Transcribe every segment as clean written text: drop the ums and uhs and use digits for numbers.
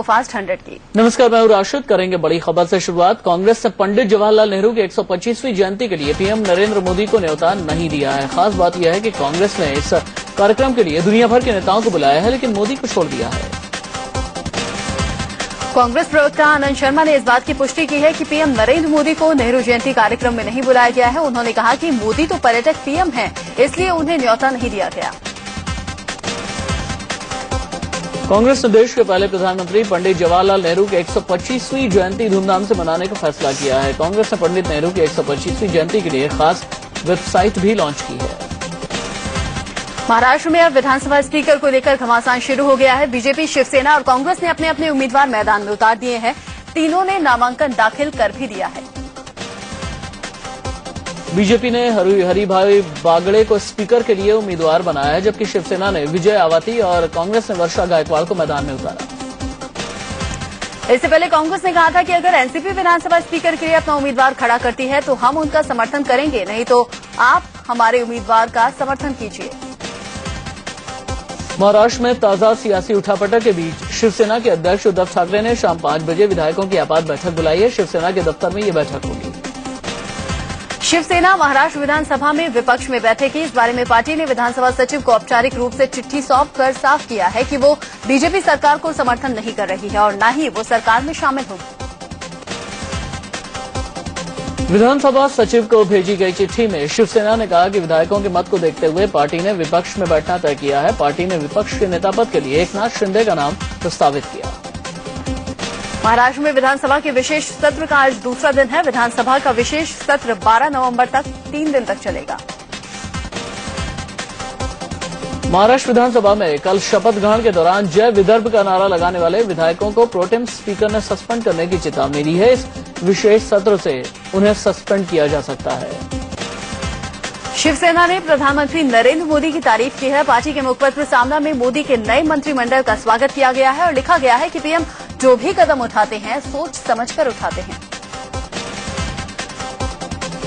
Fast 100 की। नमस्कार, मैं हूं राशिद। करेंगे बड़ी खबर से शुरुआत। कांग्रेस ने पंडित जवाहरलाल नेहरू की 125वीं जयंती के लिए पीएम नरेंद्र मोदी को न्योता नहीं दिया है। खास बात यह है कि कांग्रेस ने इस कार्यक्रम के लिए दुनिया भर के नेताओं को बुलाया है, लेकिन मोदी को छोड़ दिया है। कांग्रेस प्रवक्ता आनंद शर्मा ने इस बात की पुष्टि की है कि पीएम नरेंद्र मोदी को नेहरू जयंती कार्यक्रम में नहीं बुलाया गया है। उन्होंने कहा कि मोदी तो पर्यटक पीएम हैं, इसलिए उन्हें न्योता नहीं दिया गया। कांग्रेस ने देश के पहले प्रधानमंत्री पंडित जवाहरलाल नेहरू की 125वीं जयंती धूमधाम से मनाने का फैसला किया है। कांग्रेस ने पंडित नेहरू की 125वीं जयंती के लिए खास वेबसाइट भी लॉन्च की है। महाराष्ट्र में अब विधानसभा स्पीकर को लेकर घमासान शुरू हो गया है। बीजेपी, शिवसेना और कांग्रेस ने अपने अपने उम्मीदवार मैदान में उतार दिए हैं। तीनों ने नामांकन दाखिल कर भी दिया है। बीजेपी ने हरिभाई बागड़े को स्पीकर के लिए उम्मीदवार बनाया है, जबकि शिवसेना ने विजय आवाती और कांग्रेस ने वर्षा गायकवाड़ को मैदान में उतारा। इससे पहले कांग्रेस ने कहा था कि अगर एनसीपी विधानसभा स्पीकर के लिए अपना उम्मीदवार खड़ा करती है तो हम उनका समर्थन करेंगे, नहीं तो आप हमारे उम्मीदवार का समर्थन कीजिए। महाराष्ट्र में ताजा सियासी उठापटक के बीच शिवसेना के अध्यक्ष उद्धव ठाकरे ने शाम 5 बजे विधायकों की आपात बैठक बुलाई है। शिवसेना के दफ्तर में ये बैठक होगी। शिवसेना महाराष्ट्र विधानसभा में विपक्ष में बैठेगी। इस बारे में पार्टी ने विधानसभा सचिव को औपचारिक रूप से चिट्ठी सौंपकर साफ किया है कि वो बीजेपी सरकार को समर्थन नहीं कर रही है और न ही वो सरकार में शामिल होगी। विधानसभा सचिव को भेजी गई चिट्ठी में शिवसेना ने कहा कि विधायकों के मत को देखते हुए पार्टी ने विपक्ष में बैठना तय किया है। पार्टी ने विपक्ष के नेता पद के लिए एकनाथ शिंदे का नाम प्रस्तावित किया। महाराष्ट्र में विधानसभा के विशेष सत्र का आज दूसरा दिन है। विधानसभा का विशेष सत्र 12 नवंबर तक 3 दिन तक चलेगा। महाराष्ट्र विधानसभा में कल शपथ ग्रहण के दौरान जय विदर्भ का नारा लगाने वाले विधायकों को प्रोटेम स्पीकर ने सस्पेंड करने की चेतावनी दी है। इस विशेष सत्र से उन्हें सस्पेंड किया जा सकता है। शिवसेना ने प्रधानमंत्री नरेंद्र मोदी की तारीफ की है। पार्टी के मुखपत्र सामना में मोदी के नए मंत्रिमंडल का स्वागत किया गया है और लिखा गया है कि पीएम जो भी कदम उठाते हैं सोच समझकर उठाते हैं।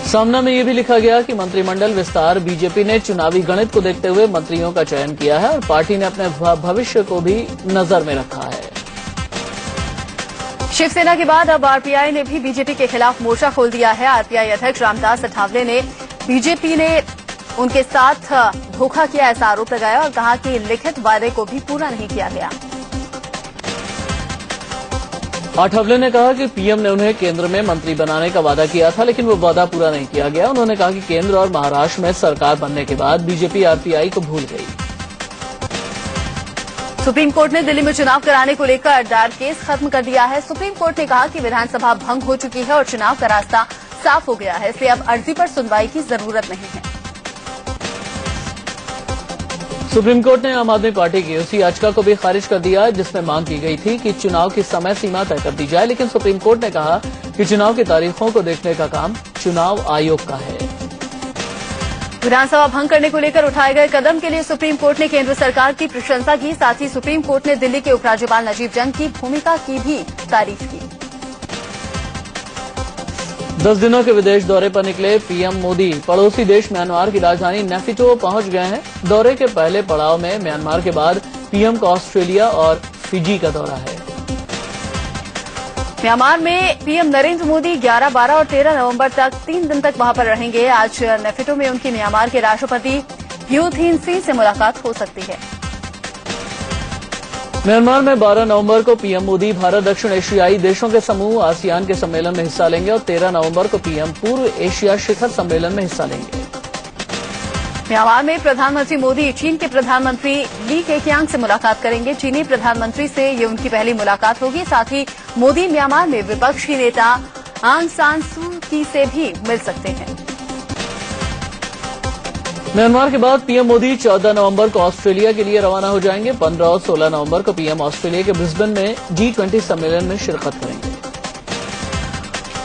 सामना में ये भी लिखा गया कि मंत्रिमंडल विस्तार बीजेपी ने चुनावी गणित को देखते हुए मंत्रियों का चयन किया है और पार्टी ने अपने भविष्य को भी नजर में रखा है। शिवसेना के बाद अब आरपीआई ने भी बीजेपी के खिलाफ मोर्चा खोल दिया है। आरपीआई अध्यक्ष रामदास अठावले ने बीजेपी ने उनके साथ धोखा किया ऐसा आरोप लगाया और कहा कि लिखित वायदे को भी पूरा नहीं किया गया। आठवले ने कहा कि पीएम ने उन्हें केंद्र में मंत्री बनाने का वादा किया था, लेकिन वो वादा पूरा नहीं किया गया। उन्होंने कहा कि केंद्र और महाराष्ट्र में सरकार बनने के बाद बीजेपी आरपीआई को भूल गई। सुप्रीम कोर्ट ने दिल्ली में चुनाव कराने को लेकर दायर केस खत्म कर दिया है। सुप्रीम कोर्ट ने कहा कि विधानसभा भंग हो चुकी है और चुनाव का रास्ता साफ हो गया है, इसलिए अब अर्जी पर सुनवाई की जरूरत नहीं है। सुप्रीम कोर्ट ने आम आदमी पार्टी की उसी याचिका को भी खारिज कर दिया जिसमें मांग की गई थी कि चुनाव की समय सीमा तय कर दी जाए, लेकिन सुप्रीम कोर्ट ने कहा कि चुनाव की तारीखों को देखने का काम चुनाव आयोग का है। विधानसभा भंग करने को लेकर उठाए गए कदम के लिए सुप्रीम कोर्ट ने केंद्र सरकार की प्रशंसा की। साथ ही सुप्रीम कोर्ट ने दिल्ली के उपराज्यपाल नजीब जंग की भूमिका की भी तारीफ की। 10 दिनों के विदेश दौरे पर निकले पीएम मोदी पड़ोसी देश म्यांमार की राजधानी नेफितो पहुंच गए हैं। दौरे के पहले पड़ाव में म्यांमार के बाद पीएम का ऑस्ट्रेलिया और फिजी का दौरा है। म्यांमार में पीएम नरेंद्र मोदी 11, 12 और 13 नवंबर तक 3 दिन तक वहां पर रहेंगे। आज नेफितो में उनकी म्यांमार के राष्ट्रपति यू थिन सिंह से मुलाकात हो सकती है। म्यांमार में 12 नवंबर को पीएम मोदी भारत दक्षिण एशियाई देशों के समूह आसियान के सम्मेलन में हिस्सा लेंगे और 13 नवंबर को पीएम पूर्व एशिया शिखर सम्मेलन में हिस्सा लेंगे। म्यांमार में प्रधानमंत्री मोदी चीन के प्रधानमंत्री ली केकियांग से मुलाकात करेंगे। चीनी प्रधानमंत्री से ये उनकी पहली मुलाकात होगी। साथ ही मोदी म्यांमार में विपक्ष की नेता आंग सान सू की से भी मिल सकते हैं। म्यांमार के बाद पीएम मोदी 14 नवंबर को ऑस्ट्रेलिया के लिए रवाना हो जाएंगे। 15 और 16 नवंबर को पीएम ऑस्ट्रेलिया के ब्रिस्बेन में G20 सम्मेलन में शिरकत करेंगे।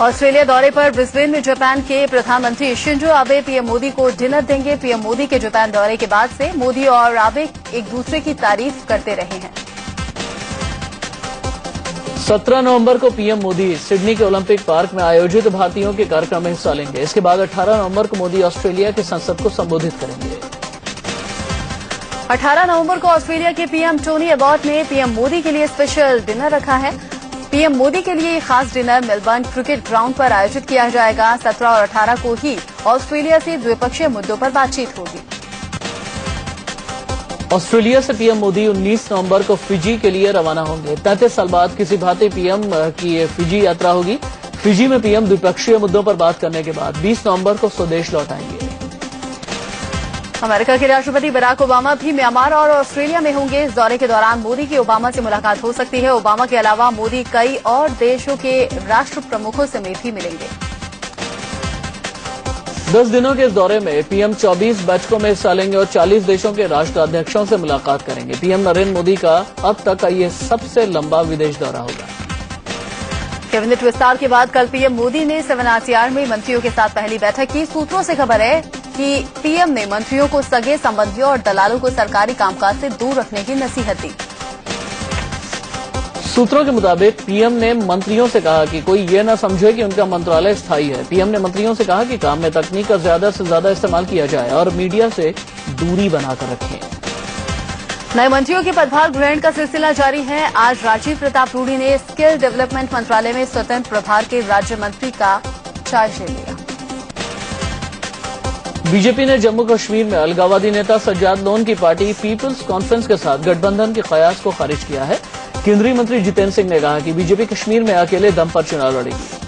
ऑस्ट्रेलिया दौरे पर ब्रिस्बेन में जापान के प्रधानमंत्री शिंजो आबे पीएम मोदी को डिनर देंगे। पीएम मोदी के जापान दौरे के बाद से मोदी और आबे एक दूसरे की तारीफ करते रहे हैं। 17 नवंबर को पीएम मोदी सिडनी के ओलंपिक पार्क में आयोजित भारतीयों के कार्यक्रम में हिस्सा लेंगे। इसके बाद 18 नवंबर को मोदी ऑस्ट्रेलिया की संसद को संबोधित करेंगे। 18 नवंबर को ऑस्ट्रेलिया के पीएम टोनी अबॉट ने पीएम मोदी के लिए स्पेशल डिनर रखा है। पीएम मोदी के लिए खास डिनर मेलबर्न क्रिकेट ग्राउंड पर आयोजित किया जाएगा। 17 और 18 को ही ऑस्ट्रेलिया से द्विपक्षीय मुद्दों पर बातचीत होगी। ऑस्ट्रेलिया से पीएम मोदी 19 नवंबर को फिजी के लिए रवाना होंगे। 33 साल बाद किसी भारतीय पीएम की फिजी यात्रा होगी। फिजी में पीएम द्विपक्षीय मुद्दों पर बात करने के बाद 20 नवंबर को स्वदेश लौट आएंगे। अमेरिका के राष्ट्रपति बराक ओबामा भी म्यांमार और ऑस्ट्रेलिया में होंगे। इस दौरे के दौरान मोदी की ओबामा से मुलाकात हो सकती है। ओबामा के अलावा मोदी कई और देशों के राष्ट्र प्रमुखों से भी मिलेंगे। 10 दिनों के इस दौरे में पीएम 24 बैठकों में हिस्सा लेंगे और 40 देशों के राष्ट्राध्यक्षों से मुलाकात करेंगे। पीएम नरेंद्र मोदी का अब तक का ये सबसे लंबा विदेश दौरा होगा। कैबिनेट विस्तार के बाद कल पीएम मोदी ने 7 RCR में मंत्रियों के साथ पहली बैठक की। सूत्रों से खबर है कि पीएम ने मंत्रियों को सगे संबंधियों और दलालों को सरकारी कामकाज से दूर रखने की नसीहत दी। सूत्रों के मुताबिक पीएम ने मंत्रियों से कहा कि कोई ये न समझे कि उनका मंत्रालय स्थायी है। पीएम ने मंत्रियों से कहा कि काम में तकनीक का ज्यादा से ज्यादा इस्तेमाल किया जाए और मीडिया से दूरी बनाकर रखें। नए मंत्रियों के पदभार ग्रहण का सिलसिला जारी है। आज राजीव प्रताप रूडी ने स्किल डेवलपमेंट मंत्रालय में स्वतंत्र प्रभार के राज्य मंत्री का चार्ज ले लिया। बीजेपी ने जम्मू कश्मीर में अलगाववादी नेता सज्जाद लोन की पार्टी पीपुल्स कॉन्फ्रेंस के साथ गठबंधन के कयास को खारिज किया है। केंद्रीय मंत्री जितेंद्र सिंह ने कहा कि बीजेपी कश्मीर में अकेले दम पर चुनाव लड़ेगी।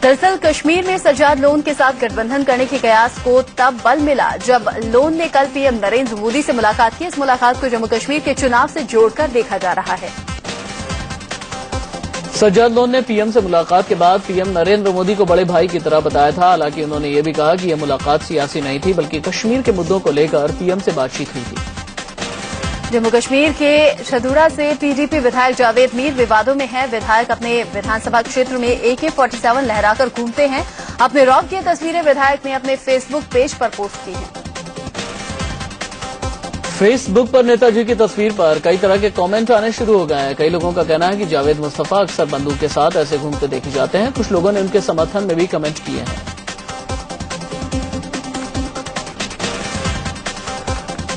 दरअसल कश्मीर में सज्जाद लोन के साथ गठबंधन करने के कयास को तब बल मिला जब लोन ने कल पीएम नरेंद्र मोदी से मुलाकात की। इस मुलाकात को जम्मू कश्मीर के चुनाव से जोड़कर देखा जा रहा है। सज्जाद लोन ने पीएम से मुलाकात के बाद पीएम नरेंद्र मोदी को बड़े भाई की तरह बताया था। हालांकि उन्होंने ये भी कहा कि यह मुलाकात सियासी नहीं थी बल्कि कश्मीर के मुद्दों को लेकर पीएम से बातचीत हुई थी। जम्मू कश्मीर के छदूरा से पीडीपी विधायक जावेद मीर विवादों में है। विधायक अपने विधानसभा क्षेत्र में AK-47 लहराकर घूमते हैं। अपने रौब की तस्वीरें विधायक ने अपने फेसबुक पेज पर पोस्ट की हैं। फेसबुक पर नेताजी की तस्वीर पर कई तरह के कमेंट आने शुरू हो गए हैं। कई लोगों का कहना है कि जावेद मुस्तफा अक्सर बंदूक के साथ ऐसे घूमते देखे जाते हैं। कुछ लोगों ने उनके समर्थन में भी कमेंट किए हैं।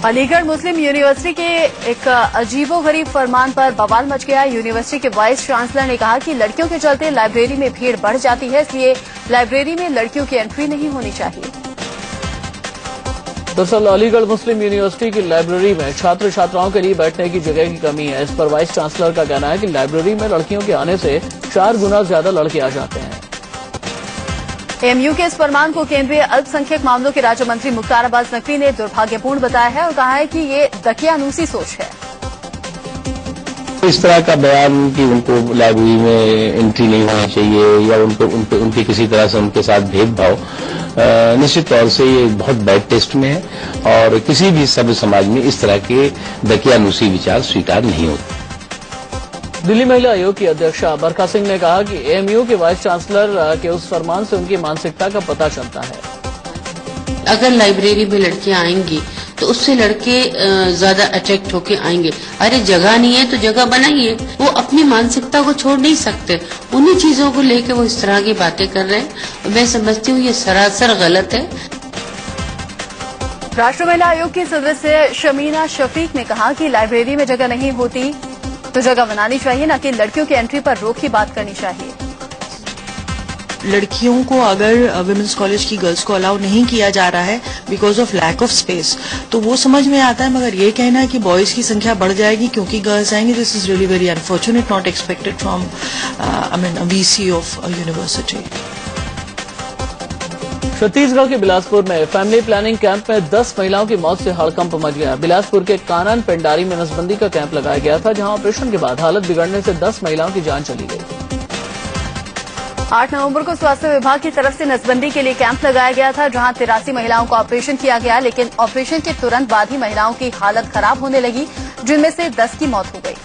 अलीगढ़ मुस्लिम यूनिवर्सिटी के एक अजीबोगरीब फरमान पर बवाल मच गया। यूनिवर्सिटी के वाइस चांसलर ने कहा कि लड़कियों के चलते लाइब्रेरी में भीड़ बढ़ जाती है, इसलिए लाइब्रेरी में लड़कियों की एंट्री नहीं होनी चाहिए। दरअसल अलीगढ़ मुस्लिम यूनिवर्सिटी की लाइब्रेरी में छात्र छात्राओं के लिए बैठने की जगह की कमी है। इस पर वाइस चांसलर का कहना है कि लाइब्रेरी में लड़कियों के आने से 4 गुना ज्यादा लड़के आ जाते हैं। एएमयू के इस फरमान को केंद्रीय अल्पसंख्यक मामलों के राज्य मंत्री मुख्तार अब्बास नकवी ने दुर्भाग्यपूर्ण बताया है और कहा है कि ये दकियानूसी सोच है। इस तरह का बयान कि उनको लाइब्रेरी में एंट्री नहीं होनी चाहिए या उनके किसी तरह से उनके साथ भेदभाव, निश्चित तौर से ये बहुत बैड टेस्ट में है और किसी भी सभ्य समाज में इस तरह के दकियानूसी विचार स्वीकार नहीं होते। दिल्ली महिला आयोग की अध्यक्षा बरखा सिंह ने कहा कि एएमयू के वाइस चांसलर के उस फरमान से उनकी मानसिकता का पता चलता है। अगर लाइब्रेरी में लड़कियां आएंगी तो उससे लड़के ज्यादा अट्रैक्ट होके आएंगे। अरे जगह नहीं है तो जगह बनाइए। वो अपनी मानसिकता को छोड़ नहीं सकते। उन्हीं चीजों को लेकर वो इस तरह की बातें कर रहे हैं। मैं समझती हूँ ये सरासर गलत है। राष्ट्रीय महिला आयोग की सदस्य शमीना शफीक ने कहा कि लाइब्रेरी में जगह नहीं होती तो जगह बनानी चाहिए, न कि लड़कियों की एंट्री पर रोक की बात करनी चाहिए। लड़कियों को अगर विमेंस कॉलेज की गर्ल्स को अलाउ नहीं किया जा रहा है because of lack of space तो वो समझ में आता है, मगर ये कहना है कि बॉयज की संख्या बढ़ जाएगी क्योंकि गर्ल्स आएंगे, this is really very unfortunate, not expected from VC of university. Chhattisgarh के बिलासपुर में फैमिली प्लानिंग कैंप में 10 महिलाओं की मौत से हड़कंप मच गया। बिलासपुर के कानन पेंडारी में नसबंदी का कैंप लगाया गया था, जहां ऑपरेशन के बाद हालत बिगड़ने से 10 महिलाओं की जान चली गई। 8 नवंबर को स्वास्थ्य विभाग की तरफ से नसबंदी के लिए कैंप लगाया गया था, जहां 83 महिलाओं का ऑपरेशन किया गया, लेकिन ऑपरेशन के तुरंत बाद ही महिलाओं की हालत खराब होने लगी, जिनमें से 10 की मौत हो गई।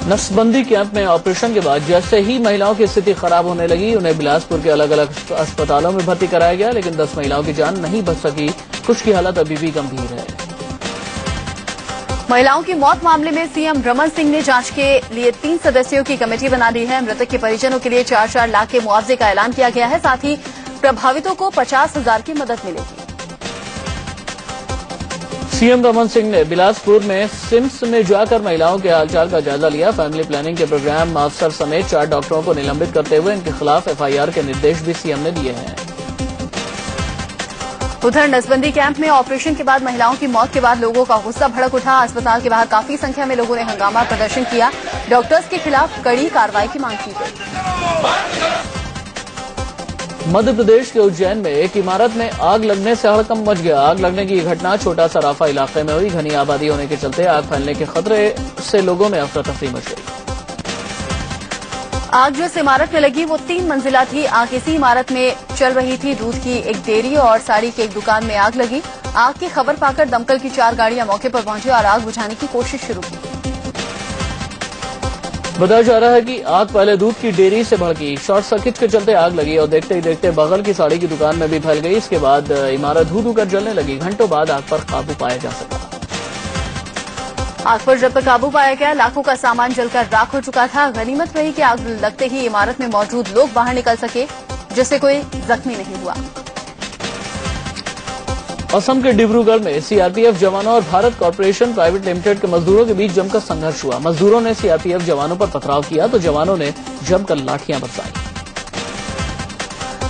नसबंदी कैंप में ऑपरेशन के बाद जैसे ही महिलाओं की स्थिति खराब होने लगी, उन्हें बिलासपुर के अलग अलग अस्पतालों में भर्ती कराया गया, लेकिन 10 महिलाओं की जान नहीं बच सकी। कुछ की हालत अभी भी गंभीर है। महिलाओं की मौत मामले में सीएम रमन सिंह ने जांच के लिए 3 सदस्यों की कमेटी बना दी है। मृतक के परिजनों के लिए 4-4 लाख के मुआवजे का ऐलान किया गया है। साथ ही प्रभावितों को 50,000 की मदद मिलेगी। सीएम रमन सिंह ने बिलासपुर में सिम्स में जाकर महिलाओं के हालचाल का जायजा लिया। फैमिली प्लानिंग के प्रोग्राम अफसर समेत 4 डॉक्टरों को निलंबित करते हुए इनके खिलाफ एफआईआर के निर्देश भी सीएम ने दिए हैं। उधर नसबंदी कैंप में ऑपरेशन के बाद महिलाओं की मौत के बाद लोगों का गुस्सा भड़क उठा। अस्पताल के बाहर काफी संख्या में लोगों ने हंगामा प्रदर्शन किया। डॉक्टर्स के खिलाफ कड़ी कार्रवाई की मांग की गई। मध्य प्रदेश के उज्जैन में एक इमारत में आग लगने से हड़कंप मच गया। आग लगने की घटना छोटा सराफा इलाके में हुई। घनी आबादी होने के चलते आग फैलने के खतरे से लोगों में अफरा तफरी मच गई। आग जिस इमारत में लगी वो 3 मंजिला थी। आग इसी इमारत में चल रही थी। दूध की एक डेयरी और साड़ी की एक दुकान में आग लगी। आग की खबर पाकर दमकल की 4 गाड़ियां मौके पर पहुंची और आग बुझाने की कोशिश शुरू की। बताया जा रहा है कि आग पहले दूध की डेयरी से भड़की। शॉर्ट सर्किट के चलते आग लगी और देखते ही देखते बगल की साड़ी की दुकान में भी फैल गई। इसके बाद इमारत धू धू कर जलने लगी। घंटों बाद आग पर काबू पाया जा सका। आग पर जब तक काबू पाया गया, लाखों का सामान जलकर राख हो चुका था। गनीमत रही कि आग लगते ही इमारत में मौजूद लोग बाहर निकल सके, जिससे कोई जख्मी नहीं हुआ। असम के डिब्रूगढ़ में सीआरपीएफ जवानों और भारत कॉर्पोरेशन प्राइवेट लिमिटेड के मजदूरों के बीच जमकर संघर्ष हुआ। मजदूरों ने सीआरपीएफ जवानों पर पथराव किया तो जवानों ने जमकर लाठियां बरसाई।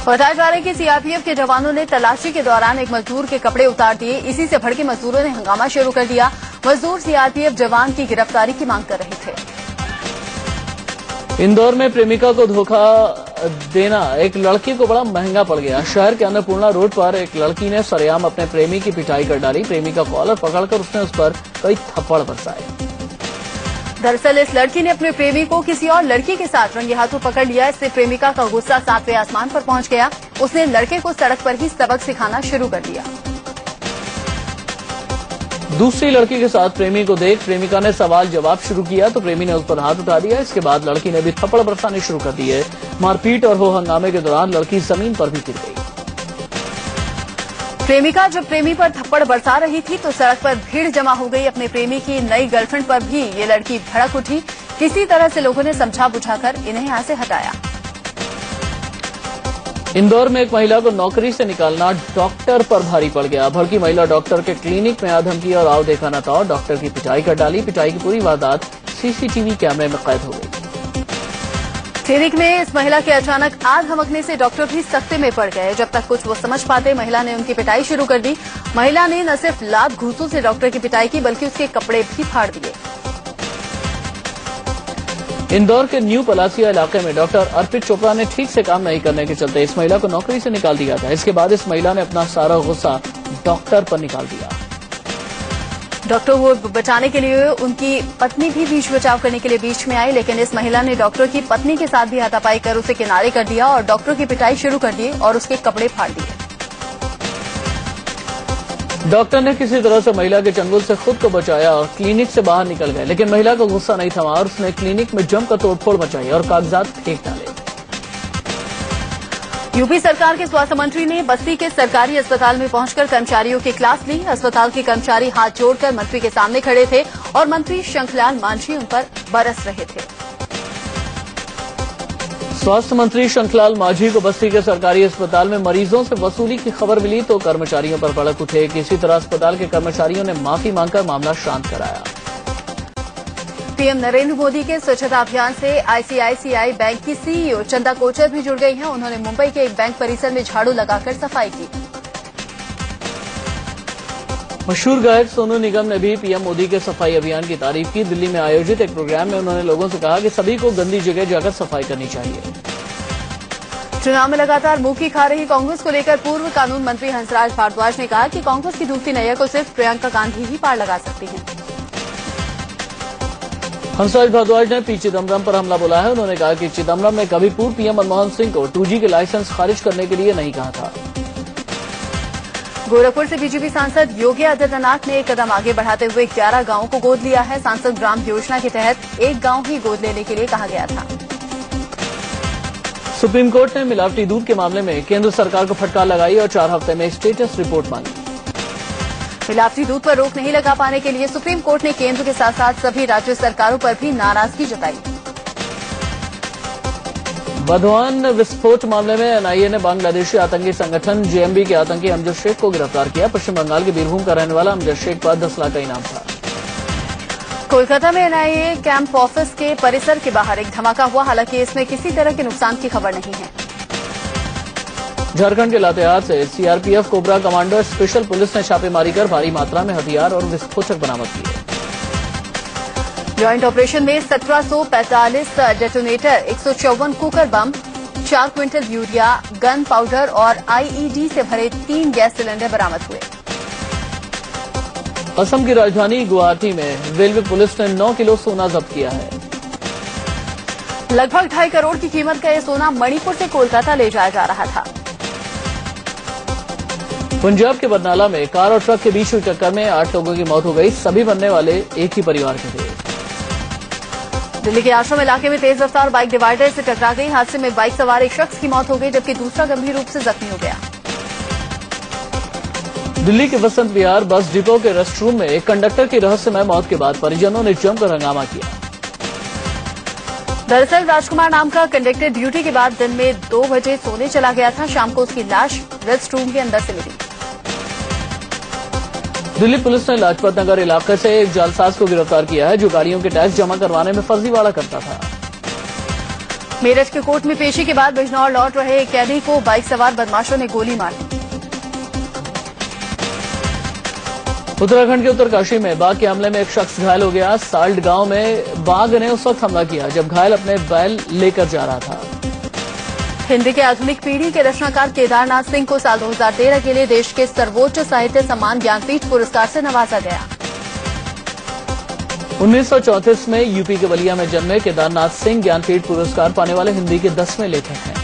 बताया जा रहा है कि सीआरपीएफ के जवानों ने तलाशी के दौरान एक मजदूर के कपड़े उतार दिए। इसी से भड़के मजदूरों ने हंगामा शुरू कर दिया। मजदूर सीआरपीएफ जवान की गिरफ्तारी की मांग कर रहे थे। इंदौर में प्रेमिका को धोखा देना एक लड़की को बड़ा महंगा पड़ गया। शहर के अन्नपूर्णा रोड पर एक लड़की ने सरेआम अपने प्रेमी की पिटाई कर डाली। प्रेमी का कॉलर पकड़कर उसने उस पर कई थप्पड़ बरसाए। दरअसल इस लड़की ने अपने प्रेमी को किसी और लड़की के साथ रंगे हाथों पकड़ लिया। इससे प्रेमिका का गुस्सा 7वें आसमान पर पहुंच गया। उसने लड़के को सड़क पर ही सबक सिखाना शुरू कर दिया। दूसरी लड़की के साथ प्रेमी को देख प्रेमिका ने सवाल जवाब शुरू किया तो प्रेमी ने उस पर हाथ उठा दिया। इसके बाद लड़की ने भी थप्पड़ बरसाने शुरू कर दिए। मारपीट और हो हंगामे के दौरान लड़की जमीन पर भी गिर गई। प्रेमिका जब प्रेमी पर थप्पड़ बरसा रही थी तो सड़क पर भीड़ जमा हो गई। अपने प्रेमी की नई गर्लफ्रेंड पर भी ये लड़की भड़क उठी। किसी तरह से लोगों ने समझा बुझाकर इन्हें यहां से हटाया। इंदौर में एक महिला को नौकरी से निकालना डॉक्टर पर भारी पड़ गया। भड़की महिला डॉक्टर के क्लिनिक में आधम की और आओ देखा न था डॉक्टर की पिटाई कर डाली। पिटाई की पूरी वारदात सीसीटीवी कैमरे में कैद हो गई। क्लिनिक में इस महिला के अचानक आग धमकने से डॉक्टर भी सख्ते में पड़ गए। जब तक कुछ वो समझ पाते महिला ने उनकी पिटाई शुरू कर दी। महिला ने न सिर्फ लात घूंसों से डॉक्टर की पिटाई की बल्कि उसके कपड़े भी फाड़ दिए। इंदौर के न्यू पलासिया इलाके में डॉक्टर अर्पित चोपड़ा ने ठीक से काम नहीं करने के चलते इस महिला को नौकरी से निकाल दिया था। इसके बाद इस महिला ने अपना सारा गुस्सा डॉक्टर पर निकाल दिया। डॉक्टर को बचाने के लिए उनकी पत्नी भी बीच बचाव करने के लिए बीच में आई, लेकिन इस महिला ने डॉक्टर की पत्नी के साथ भी हाथापाई कर उसे किनारे कर दिया और डॉक्टर की पिटाई शुरू कर दी और उसके कपड़े फाड़ दिए। डॉक्टर ने किसी तरह से महिला के चंगुल से खुद को बचाया और क्लिनिक से बाहर निकल गए, लेकिन महिला का गुस्सा नहीं थमा और उसने क्लिनिक में जमकर तोड़फोड़ मचाई और कागजात फेंक डाले। यूपी सरकार के स्वास्थ्य मंत्री ने बस्ती के सरकारी अस्पताल में पहुंचकर कर्मचारियों की क्लास ली। अस्पताल के कर्मचारी हाथ जोड़कर मंत्री के सामने खड़े थे और मंत्री शंखलाल मांझी उन पर बरस रहे थे। स्वास्थ्य मंत्री शंखलाल मांझी को बस्ती के सरकारी अस्पताल में मरीजों से वसूली की खबर मिली तो कर्मचारियों पर भड़क उठे। किसी तरह अस्पताल के कर्मचारियों ने माफी मांगकर मामला शांत कराया। पीएम नरेंद्र मोदी के स्वच्छता अभियान से आईसीआईसीआई बैंक की सीईओ चंदा कोचर भी जुड़ गई हैं। उन्होंने मुंबई के एक बैंक परिसर में झाड़ू लगाकर सफाई की। मशहूर गायक सोनू निगम ने भी पीएम मोदी के सफाई अभियान की तारीफ की। दिल्ली में आयोजित एक प्रोग्राम में उन्होंने लोगों से कहा कि सभी को गंदी जगह जाकर सफाई करनी चाहिए। चुनाव में लगातार मुंह खा रही कांग्रेस को लेकर पूर्व कानून मंत्री हंसराज भारद्वाज ने कहा कि कांग्रेस की डूबती नैया को सिर्फ प्रियंका गांधी ही पार लगा सकती हैं। हंसराज भारद्वाज ने पी चिदम्बरम पर हमला बोला है। उन्होंने कहा कि चिदम्बरम ने कभी पूर्व पीएम मनमोहन सिंह को 2G के लाइसेंस खारिज करने के लिए नहीं कहा था। गोरखपुर से बीजेपी सांसद योगी आदित्यनाथ ने एक कदम आगे बढ़ाते हुए 11 गांवों को गोद लिया है। सांसद ग्राम योजना के तहत एक गांव ही गोद लेने के लिए कहा गया था। सुप्रीम कोर्ट ने मिलावटी दूध के मामले में केंद्र सरकार को फटकार लगाई और 4 हफ्ते में स्टेटस रिपोर्ट मांगी। मिलावटी दूध पर रोक नहीं लगा पाने के लिए सुप्रीम कोर्ट ने केंद्र के साथ साथ सभी राज्य सरकारों पर भी नाराजगी जताई। बधवान विस्फोट मामले में एनआईए ने बांग्लादेशी आतंकी संगठन जेएमबी के आतंकी अमजद शेख को गिरफ्तार किया। पश्चिम बंगाल के बीरभूम का रहने वाला अमजद शेख पर 10 लाख का इनाम था। कोलकाता में एनआईए कैंप ऑफिस के परिसर के बाहर एक धमाका हुआ। हालांकि इसमें किसी तरह के नुकसान की खबर नहीं है। झारखंड के लातेहार से CRPF cobra commando special police ने छापेमारी कर भारी मात्रा में हथियार और विस्फोटक बरामद किए। ज्वाइंट ऑपरेशन में 1745 detonator, 154 cooker bomb, 4 quintal urea, gun powder और आईईडी से भरे 3 गैस सिलेंडर बरामद हुए। असम की राजधानी गुवाहाटी में रेलवे पुलिस ने 9 किलो सोना जब्त किया है। लगभग 2.5 करोड़ की कीमत का यह सोना मणिपुर से कोलकाता ले जाया जा रहा था। पंजाब के बरनाला में कार और ट्रक के बीच हुई टक्कर में 8 लोगों की मौत हो गई। सभी मरने वाले एक ही परिवार के थे। दिल्ली के आश्रम इलाके में तेज रफ्तार बाइक डिवाइडर से टकरा गई। हादसे में बाइक सवार एक शख्स की मौत हो गई, जबकि दूसरा गंभीर रूप से जख्मी हो गया। दिल्ली के वसंत विहार बस डिपो के रेस्टरूम में एक कंडक्टर की रहस्यमय मौत के बाद परिजनों ने जमकर हंगामा किया। दरअसल राजकुमार नाम का कंडक्टर ड्यूटी के बाद दिन में 2 बजे सोने चला गया था। शाम को उसकी लाश रेस्टरूम के अंदर से मिली। दिल्ली पुलिस ने लाजपत नगर इलाके से एक जालसाज को गिरफ्तार किया है, जो गाड़ियों के टैक्स जमा करवाने में फर्जीवाड़ा करता था। मेरठ के कोर्ट में पेशी के बाद बिजनौर लौट रहे एक कैदी को बाइक सवार बदमाशों ने गोली मार दी। उत्तराखंड के उत्तरकाशी में बाघ के हमले में एक शख्स घायल हो गया। साल्ट गांव में बाघ ने उस वक्त हमला किया जब घायल अपने बैल लेकर जा रहा था। हिंदी के आधुनिक पीढ़ी के रचनाकार केदारनाथ सिंह को साल 2013 के लिए देश के सर्वोच्च साहित्य सम्मान ज्ञानपीठ पुरस्कार से नवाजा गया। 1934 में यूपी के बलिया में जन्मे केदारनाथ सिंह ज्ञानपीठ पुरस्कार पाने वाले हिंदी के 10वें लेखक हैं।